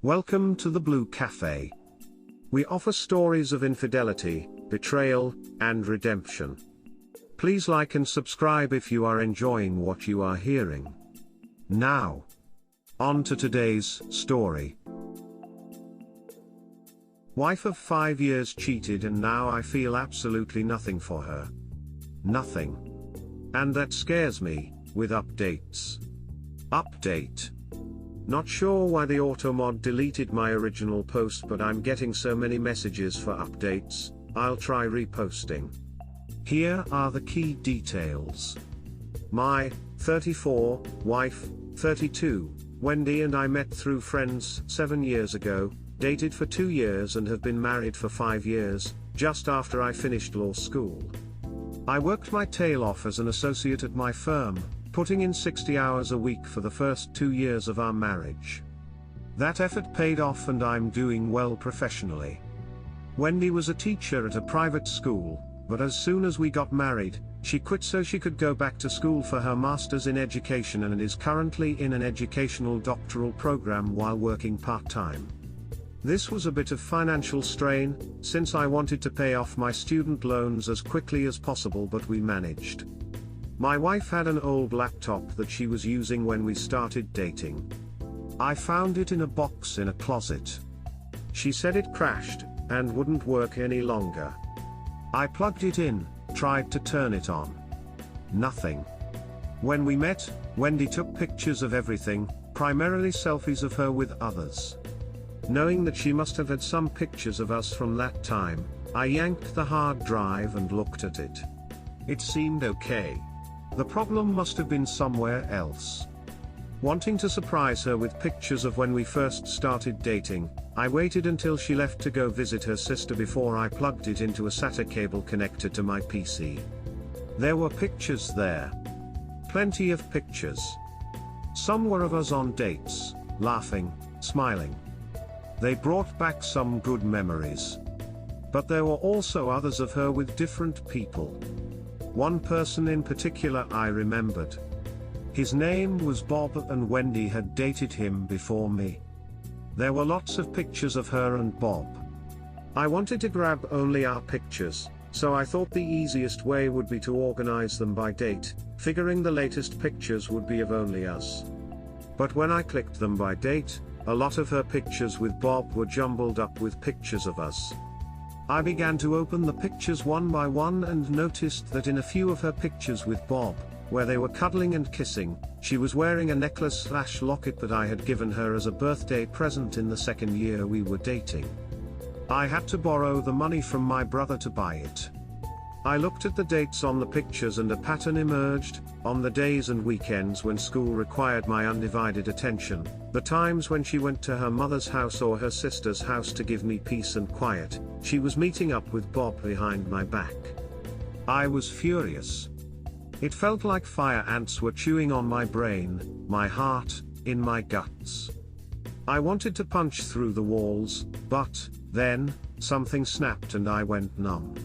Welcome to the Blue Cafe. We offer stories of infidelity, betrayal, and redemption. Please like and subscribe if you are enjoying what you are hearing. Now, on to today's story. Wife of 5 years cheated and now I feel absolutely nothing for her. Nothing. And that scares me, with updates. Update. Not sure why the automod deleted my original post, but I'm getting so many messages for updates. I'll try reposting. Here are the key details. My 34 wife, 32, Wendy, and I met through friends 7 years ago, dated for 2 years and have been married for 5 years, just after I finished law school. I worked my tail off as an associate at my firm, putting in 60 hours a week for the first 2 years of our marriage. That effort paid off and I'm doing well professionally. Wendy was a teacher at a private school, but as soon as we got married, she quit so she could go back to school for her master's in education and is currently in an educational doctoral program while working part-time. This was a bit of financial strain, since I wanted to pay off my student loans as quickly as possible, but we managed. My wife had an old laptop that she was using when we started dating. I found it in a box in a closet. She said it crashed, and wouldn't work any longer. I plugged it in, tried to turn it on. Nothing. When we met, Wendy took pictures of everything, primarily selfies of her with others. Knowing that she must have had some pictures of us from that time, I yanked the hard drive and looked at it. It seemed okay. The problem must have been somewhere else. Wanting to surprise her with pictures of when we first started dating, I waited until she left to go visit her sister before I plugged it into a SATA cable connected to my PC. There were pictures there. Plenty of pictures. Some were of us on dates, laughing, smiling. They brought back some good memories. But there were also others of her with different people. One person in particular I remembered. His name was Bob and Wendy had dated him before me. There were lots of pictures of her and Bob. I wanted to grab only our pictures, so I thought the easiest way would be to organize them by date, figuring the latest pictures would be of only us. But when I clicked them by date, a lot of her pictures with Bob were jumbled up with pictures of us. I began to open the pictures one by one and noticed that in a few of her pictures with Bob, where they were cuddling and kissing, she was wearing a necklace/locket that I had given her as a birthday present in the 2nd year we were dating. I had to borrow the money from my brother to buy it. I looked at the dates on the pictures and a pattern emerged. On the days and weekends when school required my undivided attention, the times when she went to her mother's house or her sister's house to give me peace and quiet, she was meeting up with Bob behind my back. I was furious. It felt like fire ants were chewing on my brain, my heart, in my guts. I wanted to punch through the walls, but then something snapped and I went numb.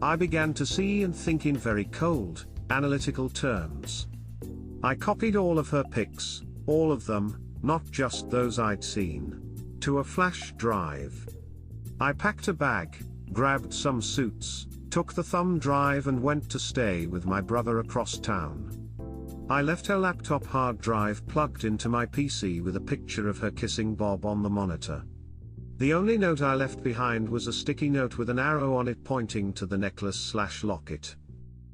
I began to see and think in very cold, analytical terms. I copied all of her pics, all of them, not just those I'd seen, to a flash drive. I packed a bag, grabbed some suits, took the thumb drive and went to stay with my brother across town. I left her laptop hard drive plugged into my PC with a picture of her kissing Bob on the monitor. The only note I left behind was a sticky note with an arrow on it pointing to the necklace/locket.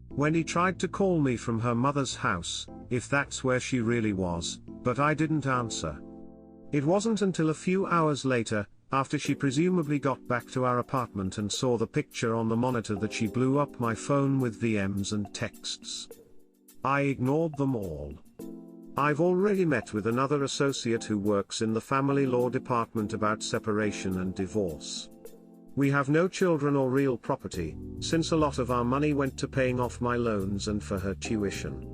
Wendy tried to call me from her mother's house, if that's where she really was, but I didn't answer. It wasn't until a few hours later, after she presumably got back to our apartment and saw the picture on the monitor, that she blew up my phone with VMs and texts. I ignored them all. I've already met with another associate who works in the family law department about separation and divorce. We have no children or real property, since a lot of our money went to paying off my loans and for her tuition.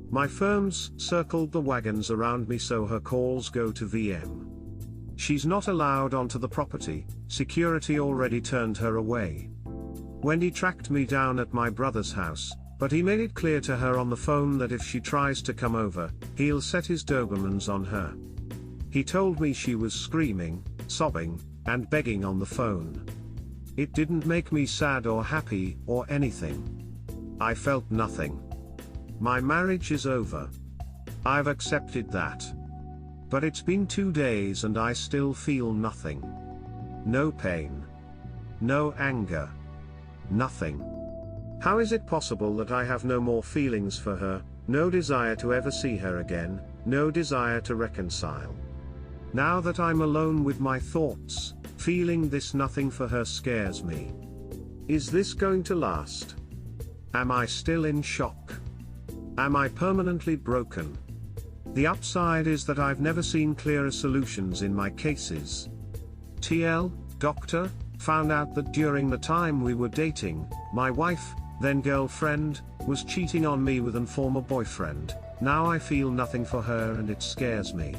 My firm's circled the wagons around me so her calls go to VM. She's not allowed onto the property, security already turned her away. Wendy tracked me down at my brother's house, but he made it clear to her on the phone that if she tries to come over, he'll set his Dobermans on her. He told me she was screaming, sobbing, and begging on the phone. It didn't make me sad or happy or anything. I felt nothing. My marriage is over. I've accepted that. But it's been 2 days and I still feel nothing. No pain. No anger. Nothing. How is it possible that I have no more feelings for her, no desire to ever see her again, no desire to reconcile? Now that I'm alone with my thoughts, feeling this nothing for her scares me. Is this going to last? Am I still in shock? Am I permanently broken? The upside is that I've never seen clearer solutions in my cases. TL, doctor, found out that during the time we were dating, my wife, then girlfriend, was cheating on me with a former boyfriend. Now I feel nothing for her and it scares me.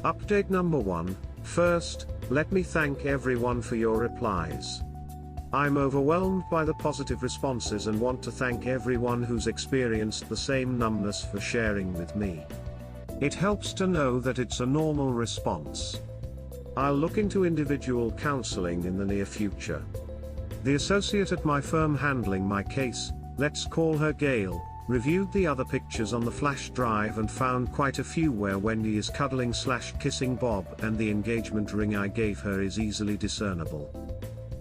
Update number 1. First, let me thank everyone for your replies. I'm overwhelmed by the positive responses and want to thank everyone who's experienced the same numbness for sharing with me. It helps to know that it's a normal response. I'll look into individual counseling in the near future. The associate at my firm handling my case, let's call her Gail, reviewed the other pictures on the flash drive and found quite a few where Wendy is cuddling/kissing Bob, and the engagement ring I gave her is easily discernible.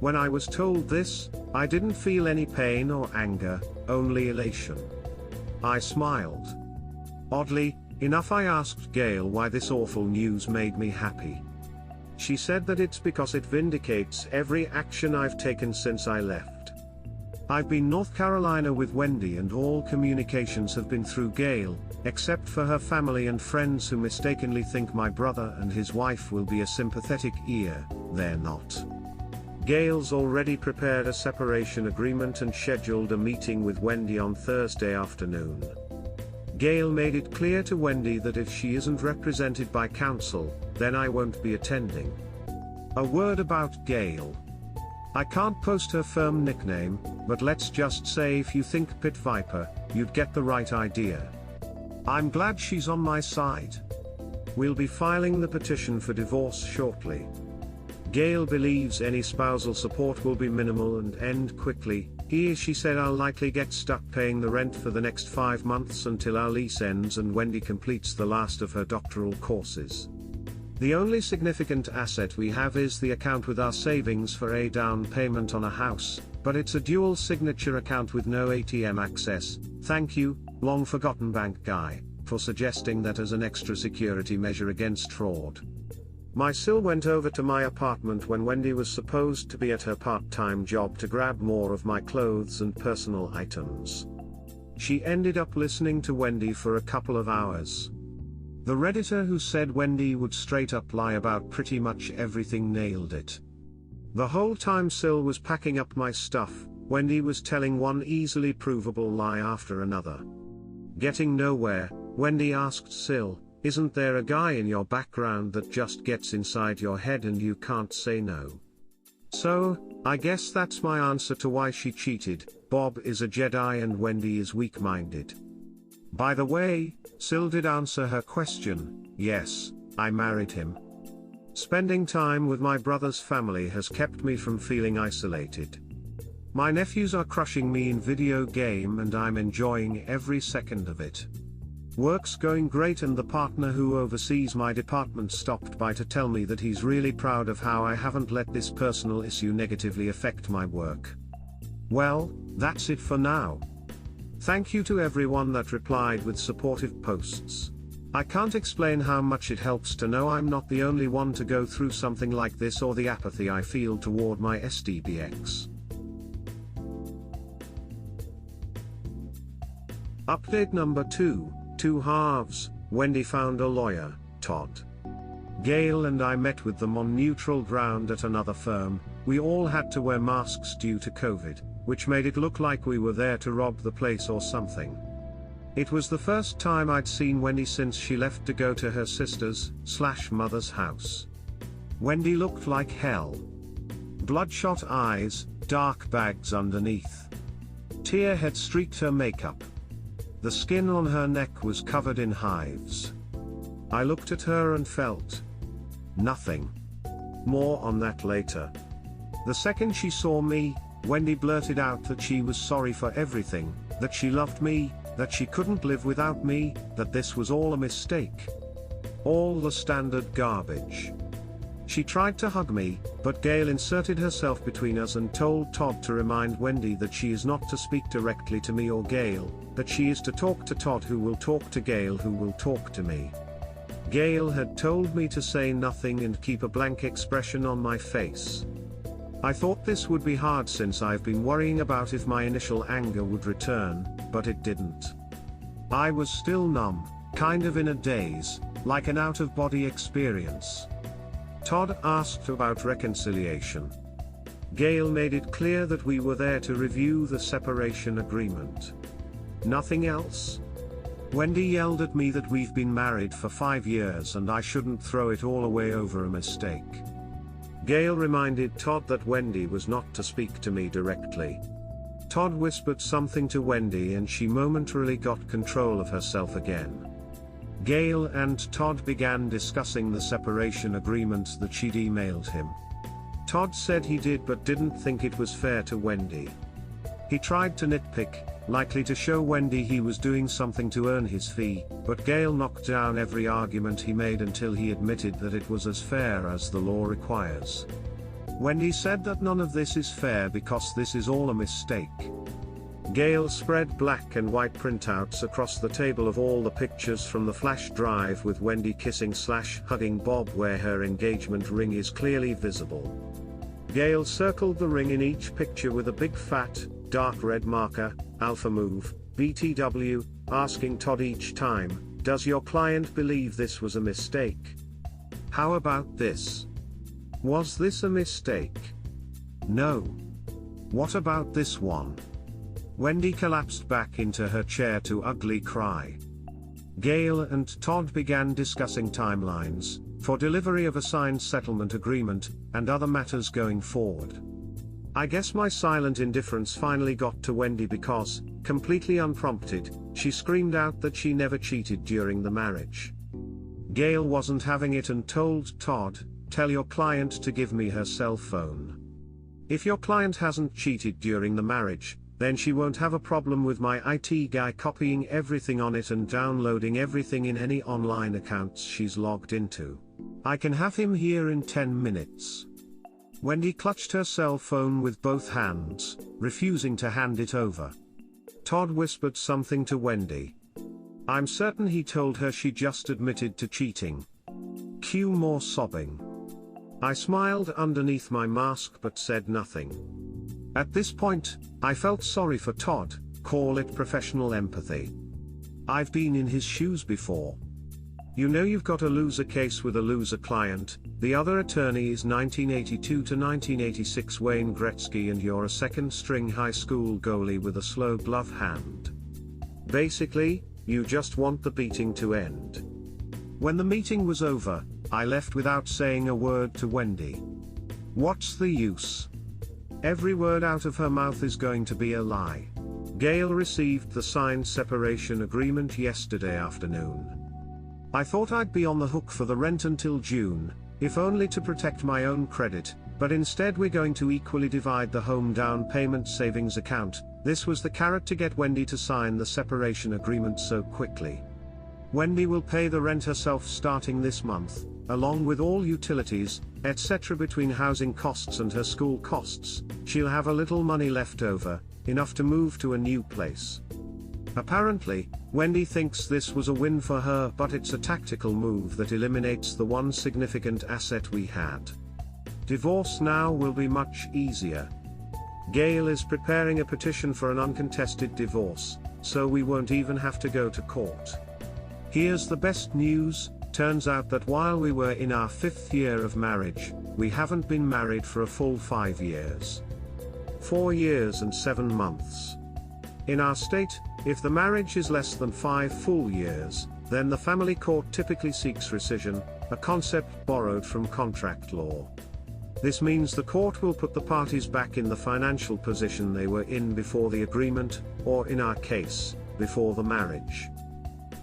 When I was told this, I didn't feel any pain or anger, only elation. I smiled. Oddly enough, I asked Gail why this awful news made me happy. She said that it's because it vindicates every action I've taken since I left. I've been North Carolina with Wendy and all communications have been through Gail, except for her family and friends who mistakenly think my brother and his wife will be a sympathetic ear. They're not. Gail's already prepared a separation agreement and scheduled a meeting with Wendy on Thursday afternoon. Gail made it clear to Wendy that if she isn't represented by counsel, then I won't be attending. A word about Gail. I can't post her firm nickname, but let's just say if you think Pit Viper, you'd get the right idea. I'm glad she's on my side. We'll be filing the petition for divorce shortly. Gail believes any spousal support will be minimal and end quickly. She said I'll likely get stuck paying the rent for the next 5 months until our lease ends and Wendy completes the last of her doctoral courses. The only significant asset we have is the account with our savings for a down payment on a house, but it's a dual signature account with no ATM access. Thank you, long forgotten bank guy, for suggesting that as an extra security measure against fraud. My Sil went over to my apartment when Wendy was supposed to be at her part-time job to grab more of my clothes and personal items. She ended up listening to Wendy for a couple of hours. The Redditor who said Wendy would straight up lie about pretty much everything nailed it. The whole time Sil was packing up my stuff, Wendy was telling one easily provable lie after another. Getting nowhere, Wendy asked Sil, "Isn't there a guy in your background that just gets inside your head and you can't say no?" So, I guess that's my answer to why she cheated. Bob is a Jedi and Wendy is weak-minded. By the way, Sil did answer her question. Yes, I married him. Spending time with my brother's family has kept me from feeling isolated. My nephews are crushing me in video game and I'm enjoying every second of it. Work's going great and the partner who oversees my department stopped by to tell me that he's really proud of how I haven't let this personal issue negatively affect my work. Well, that's it for now. Thank you to everyone that replied with supportive posts. I can't explain how much it helps to know I'm not the only one to go through something like this or the apathy I feel toward my SDBX. Update number 2. 2 halves, Wendy found a lawyer, Todd. Gail and I met with them on neutral ground at another firm. We all had to wear masks due to COVID, which made it look like we were there to rob the place or something. It was the first time I'd seen Wendy since she left to go to her sister's/mother's house. Wendy looked like hell. Bloodshot eyes, dark bags underneath. Tear had streaked her makeup. The skin on her neck was covered in hives. I looked at her and felt nothing. More on that later. The second she saw me, Wendy blurted out that she was sorry for everything, that she loved me, that she couldn't live without me, that this was all a mistake. All the standard garbage. She tried to hug me, but Gail inserted herself between us and told Todd to remind Wendy that she is not to speak directly to me or Gail, that she is to talk to Todd who will talk to Gail who will talk to me. Gail had told me to say nothing and keep a blank expression on my face. I thought this would be hard since I've been worrying about if my initial anger would return, but it didn't. I was still numb, kind of in a daze, like an out-of-body experience. Todd asked about reconciliation. Gail made it clear that we were there to review the separation agreement. Nothing else? Wendy yelled at me that we've been married for 5 years and I shouldn't throw it all away over a mistake. Gail reminded Todd that Wendy was not to speak to me directly. Todd whispered something to Wendy and she momentarily got control of herself again. Gail and Todd began discussing the separation agreement that she'd emailed him. Todd said he did but didn't think it was fair to Wendy. He tried to nitpick, likely to show Wendy he was doing something to earn his fee, but Gail knocked down every argument he made until he admitted that it was as fair as the law requires. Wendy said that none of this is fair because this is all a mistake. Gail spread black and white printouts across the table of all the pictures from the flash drive with Wendy kissing/hugging Bob where her engagement ring is clearly visible. Gail circled the ring in each picture with a big fat, dark red marker, Alpha Move, BTW, asking Todd each time, "Does your client believe this was a mistake? How about this? Was this a mistake? No. What about this one?" Wendy collapsed back into her chair to ugly cry. Gail and Todd began discussing timelines, for delivery of a signed settlement agreement, and other matters going forward. I guess my silent indifference finally got to Wendy because, completely unprompted, she screamed out that she never cheated during the marriage. Gail wasn't having it and told Todd, "Tell your client to give me her cell phone. If your client hasn't cheated during the marriage, then she won't have a problem with my IT guy copying everything on it and downloading everything in any online accounts she's logged into. I can have him here in 10 minutes. Wendy clutched her cell phone with both hands, refusing to hand it over. Todd whispered something to Wendy. I'm certain he told her she just admitted to cheating. Cue more sobbing. I smiled underneath my mask but said nothing. At this point, I felt sorry for Todd, call it professional empathy. I've been in his shoes before. You know you've got a loser case with a loser client, the other attorney is 1982 to 1986 Wayne Gretzky and you're a second-string high school goalie with a slow glove hand. Basically, you just want the beating to end. When the meeting was over, I left without saying a word to Wendy. What's the use? Every word out of her mouth is going to be a lie. Gail received the signed separation agreement yesterday afternoon. I thought I'd be on the hook for the rent until June, if only to protect my own credit, but instead we're going to equally divide the home down payment savings account. This was the carrot to get Wendy to sign the separation agreement so quickly. Wendy will pay the rent herself starting this month, along with all utilities, etc. Between housing costs and her school costs, she'll have a little money left over, enough to move to a new place. Apparently, Wendy thinks this was a win for her, but it's a tactical move that eliminates the one significant asset we had. Divorce now will be much easier. Gail is preparing a petition for an uncontested divorce, so we won't even have to go to court. Here's the best news. Turns out that while we were in our 5th year of marriage, we haven't been married for a full 5 years. 4 years and 7 months. In our state, if the marriage is less than 5 full years, then the family court typically seeks rescission, a concept borrowed from contract law. This means the court will put the parties back in the financial position they were in before the agreement, or in our case, before the marriage.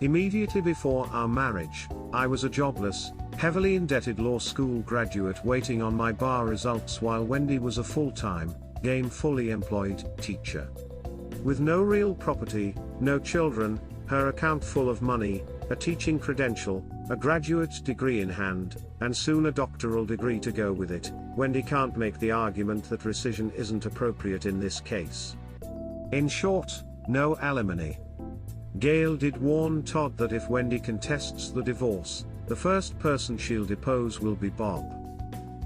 Immediately before our marriage, I was a jobless, heavily indebted law school graduate waiting on my bar results while Wendy was a full-time, fully employed teacher. With no real property, no children, her account full of money, a teaching credential, a graduate degree in hand, and soon a doctoral degree to go with it, Wendy can't make the argument that rescission isn't appropriate in this case. In short, no alimony. Gail did warn Todd that if Wendy contests the divorce, the first person she'll depose will be Bob.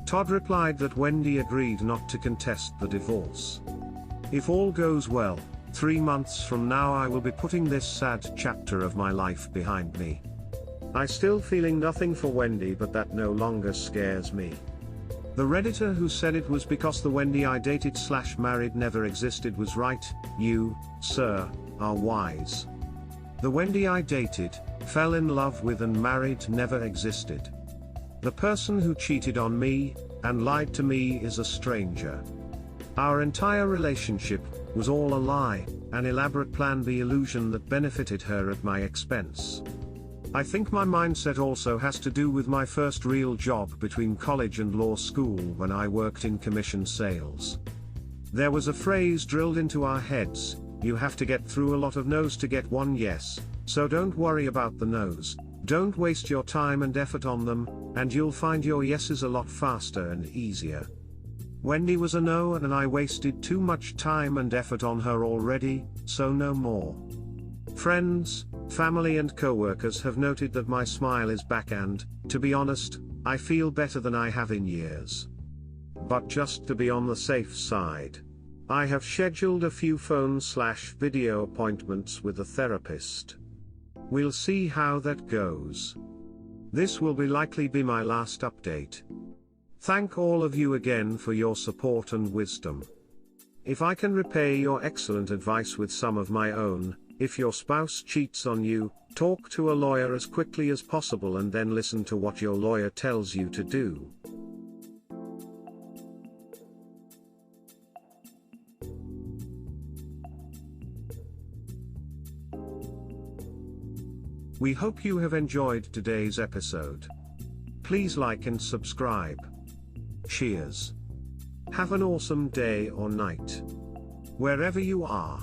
Todd replied that Wendy agreed not to contest the divorce. If all goes well, 3 months from now I will be putting this sad chapter of my life behind me. I still feeling nothing for Wendy, but that no longer scares me. The Redditor who said it was because the Wendy I dated/married never existed was right. You, sir, are wise. The Wendy I dated, fell in love with and married never existed. The person who cheated on me, and lied to me is a stranger. Our entire relationship was all a lie, an elaborate Plan B illusion that benefited her at my expense. I think my mindset also has to do with my first real job between college and law school when I worked in commission sales. There was a phrase drilled into our heads: you have to get through a lot of no's to get one yes, so don't worry about the no's, don't waste your time and effort on them, and you'll find your yeses a lot faster and easier. Wendy was a no, and I wasted too much time and effort on her already, so no more. Friends, family and co-workers have noted that my smile is back and, to be honest, I feel better than I have in years. But just to be on the safe side, I have scheduled a few phone/video appointments with a therapist. We'll see how that goes. This will likely be my last update. Thank all of you again for your support and wisdom. If I can repay your excellent advice with some of my own, if your spouse cheats on you, talk to a lawyer as quickly as possible and then listen to what your lawyer tells you to do. We hope you have enjoyed today's episode. Please like and subscribe. Cheers. Have an awesome day or night, wherever you are.